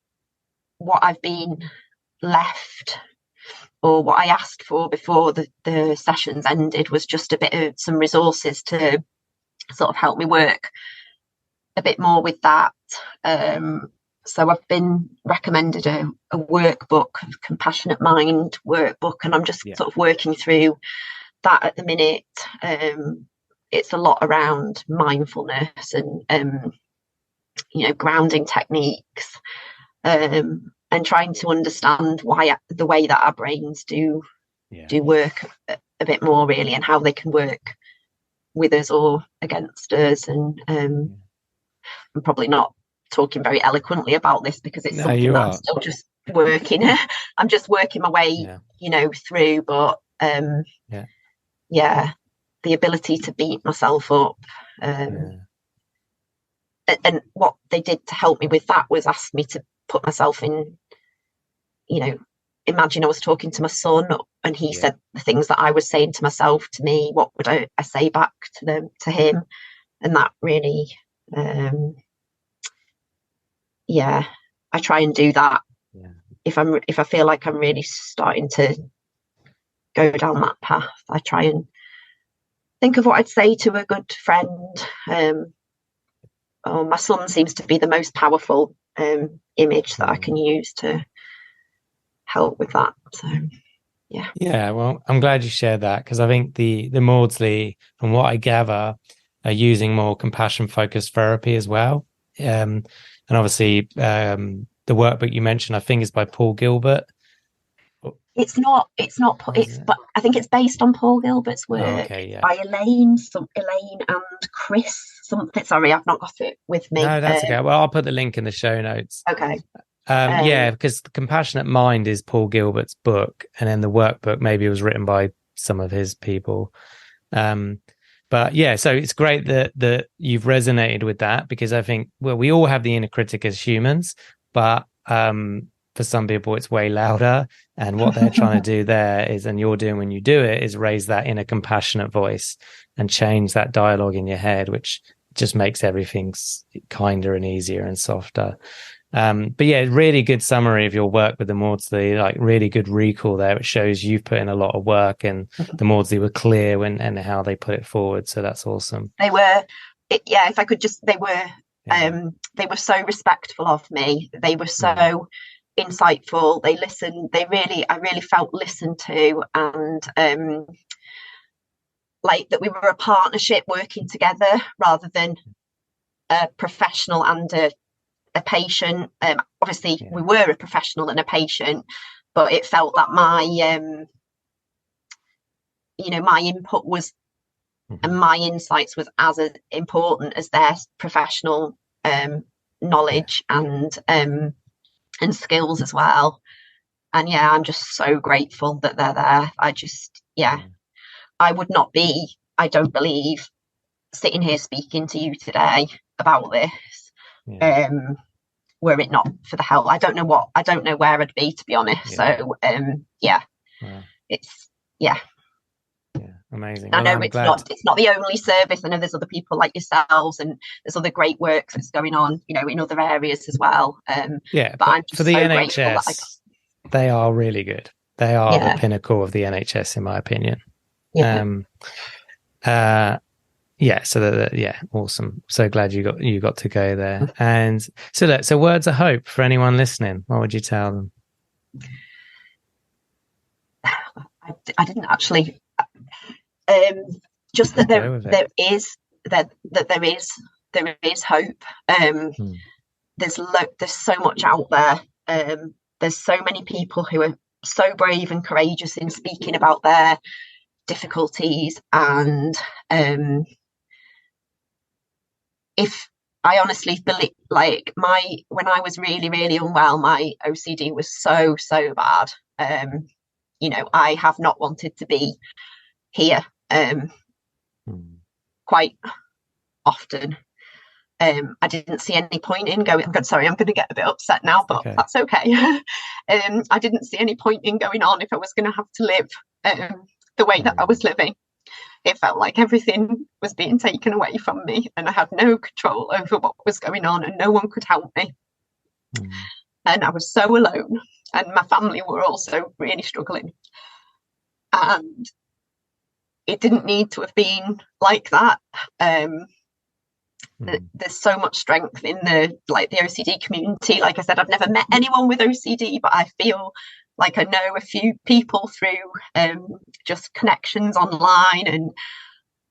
what I've been left, or what I asked for before the sessions ended, was just a bit of some resources to sort of help me work a bit more with that. So I've been recommended a workbook, Compassionate Mind workbook, and I'm just sort of working through that at the minute. It's a lot around mindfulness and grounding techniques, and trying to understand why the way that our brains do work a bit more, really, and how they can work with us or against us. And I'm probably not talking very eloquently about this, because it's something that I'm still just working. I'm just working my way, through. But the ability to beat myself up. And what they did to help me with that was ask me to put myself in, imagine I was talking to my son, and he said the things that I was saying to myself to me. What would I say back to him? And that really, I try and do that. If I feel like I'm really starting to go down that path, I try and think of what I'd say to a good friend. My son seems to be the most powerful image that I can use to help with that. So well, I'm glad you shared that, because I think the Maudsley, from what I gather, are using more compassion focused therapy as well. And obviously the workbook you mentioned, I think, is by Paul Gilbert. It's not but I think it's based on Paul Gilbert's work by Elaine and Chris something. Sorry, I've not got it with me. No, that's okay. Well, I'll put the link in the show notes. Okay. Because The Compassionate Mind is Paul Gilbert's book, and then the workbook maybe was written by some of his people. But yeah, so it's great that you've resonated with that, because I think, well, we all have the inner critic as humans, but for some people it's way louder, and what they're trying to do there is, and you're doing when you do it, is raise that inner compassionate voice and change that dialogue in your head, which just makes everything kinder and easier and softer. But yeah, really good summary of your work with the Maudsley, like really good recall there. It shows you've put in a lot of work, and the Maudsley were clear when and how they put it forward. So that's awesome. They were, if I could just, they were so respectful of me. They were so insightful. They listened. I really felt listened to, and like that we were a partnership working together rather than a professional and a patient. Obviously we were a professional and a patient, but it felt that my my input was and my insights was as important as their professional knowledge and skills as well. And I'm just so grateful that they're there. I would not be, I don't believe, sitting here speaking to you today about this were it not for the help. I don't know where I'd be, to be honest. So it's amazing. I know it's not the only service. I know there's other people like yourselves, and there's other great work that's going on, in other areas as well. But I'm just for the so NHS, they are really good. They are the pinnacle of the NHS, in my opinion. Awesome. So glad you got to go there. And so words of hope for anyone listening, what would you tell them? I didn't actually just that there is hope. There's so much out there. There's so many people who are so brave and courageous in speaking about their difficulties, and if I honestly believe, like when I was really, really unwell, my OCD was so bad. I have not wanted to be here quite often. I didn't see any point in going. Sorry, I'm going to get a bit upset now, but that's okay. I didn't see any point in going on if I was going to have to live the way that I was living. It felt like everything was being taken away from me, and I had no control over what was going on, and no one could help me. And I was so alone, and my family were also really struggling. And it didn't need to have been like that. There's so much strength in the OCD community. Like I said, I've never met anyone with OCD, but I feel like I know a few people through just connections online,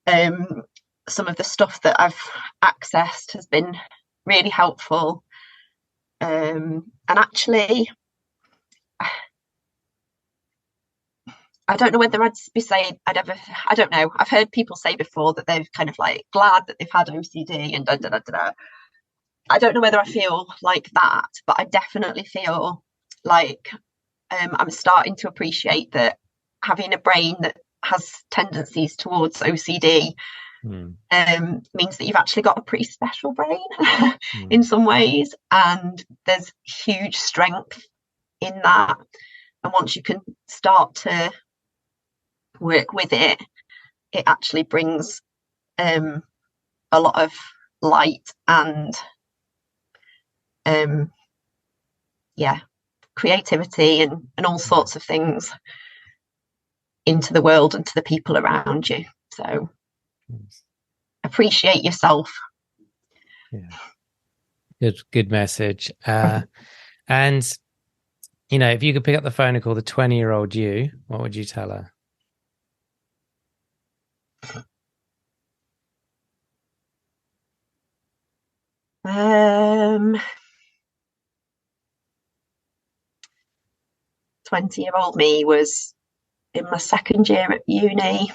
and some of the stuff that I've accessed has been really helpful. And actually, I don't know whether I'd be saying I don't know. I've heard people say before that they're kind of like glad that they've had OCD and I don't know whether I feel like that, but I definitely feel like I'm starting to appreciate that having a brain that has tendencies towards OCD means that you've actually got a pretty special brain in some ways, and there's huge strength in that. And once you can start to work with it, it actually brings a lot of light and creativity and all sorts of things into the world and to the people around you. So appreciate yourself. Good message. And if you could pick up the phone and call the 20-year-old you, what would you tell her? Um 20-year-old me was in my second year at uni.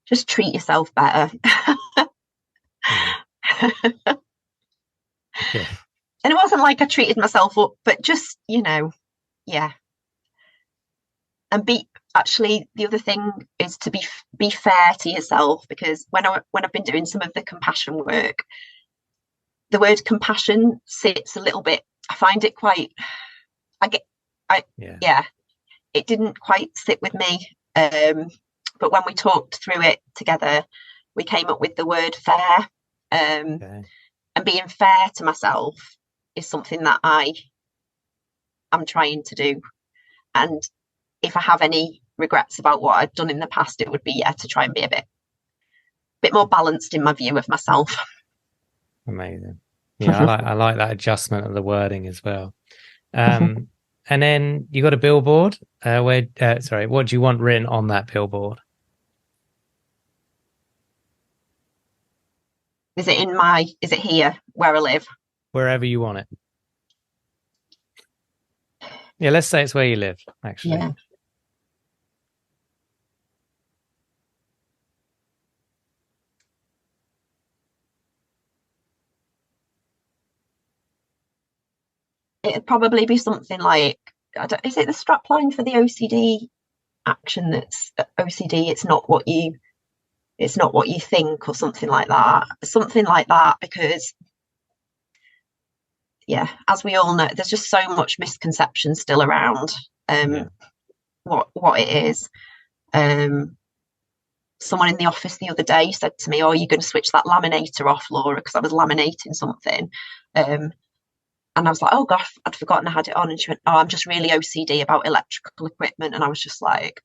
Just treat yourself better. And it wasn't like I treated myself up, but just, And actually the other thing is to be fair to yourself, because when I've been doing some of the compassion work, the word compassion sits a little bit. I find it quite. It didn't quite sit with me. But when we talked through it together, we came up with the word fair. And being fair to myself is something that I'm trying to do. And if I have any regrets about what I've done in the past, it would be to try and be a bit more balanced in my view of myself. Amazing. Yeah, I like that adjustment of the wording as well. And then you got a billboard. What do you want written on that billboard? Is it here where I live? Wherever you want it. Yeah, let's say it's where you live, actually. Yeah. It'd probably be something like, is it the strapline for the OCD action that's OCD? It's not what you think, or something like that. Because as we all know, there's just so much misconception still around what it is. Someone in the office the other day said to me, "Oh, you're going to switch that laminator off, Laura," because I was laminating something. And I was like, "Oh gosh, I'd forgotten I had it on." And she went, "Oh, I'm just really OCD about electrical equipment." And I was just like,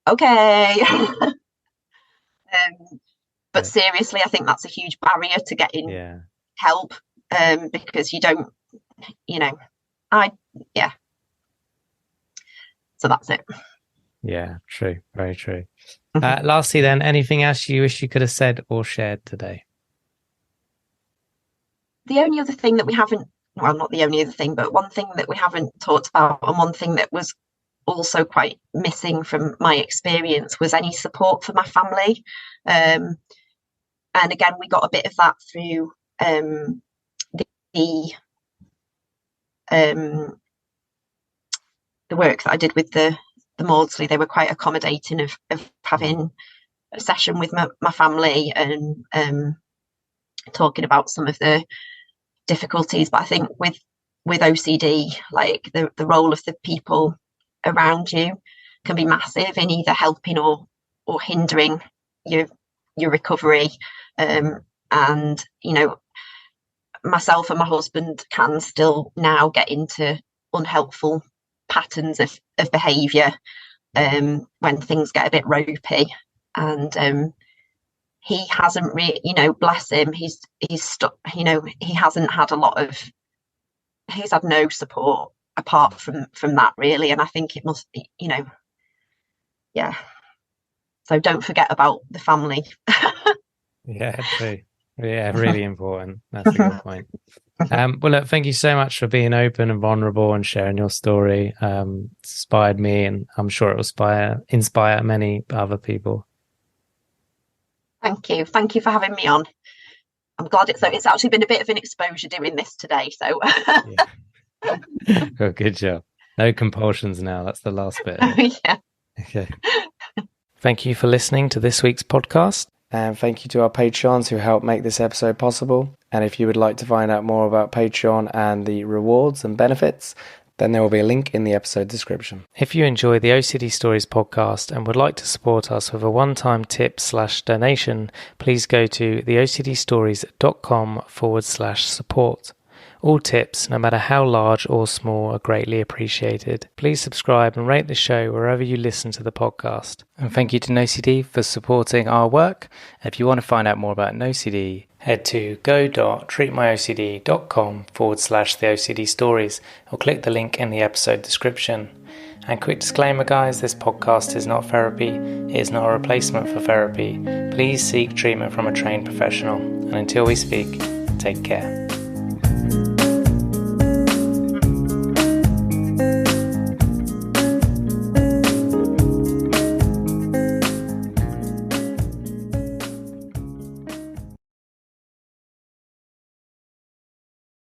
okay. But seriously, I think that's a huge barrier to getting help, because you don't, so that's it. Yeah, true. Very true. Lastly then, anything else you wish you could have said or shared today? The only other thing that we haven't, well, not the only other thing, but one thing that we haven't talked about, and one thing that was also quite missing from my experience, was any support for my family. And again, we got a bit of that through the work that I did with the Maudsley. They were quite accommodating of having a session with my family and talking about some of the difficulties. But I think with OCD, like the role of the people around you can be massive in either helping or hindering your recovery. And myself and my husband can still now get into unhelpful patterns of behaviour when things get a bit ropey. And he hasn't really, bless him, he's stuck, he hasn't had he's had no support apart from that, really. And I think it must be, so don't forget about the family. Yeah, true. Yeah, really important. That's a good point. Well, look, thank you so much for being open and vulnerable and sharing your story. It's inspired me, and I'm sure it will inspire many other people. Thank you. Thank you for having me on. I'm glad it's actually been a bit of an exposure doing this today. So Good job. No compulsions now. That's the last bit. Yeah. Okay. Thank you for listening to this week's podcast. And thank you to our Patreons who helped make this episode possible. And if you would like to find out more about Patreon and the rewards and benefits, then there will be a link in the episode description. If you enjoy the OCD Stories podcast and would like to support us with a one-time tip/donation, please go to theocdstories.com/support. All tips, no matter how large or small, are greatly appreciated. Please subscribe and rate the show wherever you listen to the podcast. And thank you to NoCD for supporting our work. If you want to find out more about NoCD, head to go.treatmyocd.com/theocdstories or click the link in the episode description. And quick disclaimer, guys, this podcast is not therapy. It is not a replacement for therapy. Please seek treatment from a trained professional. And until we speak, take care.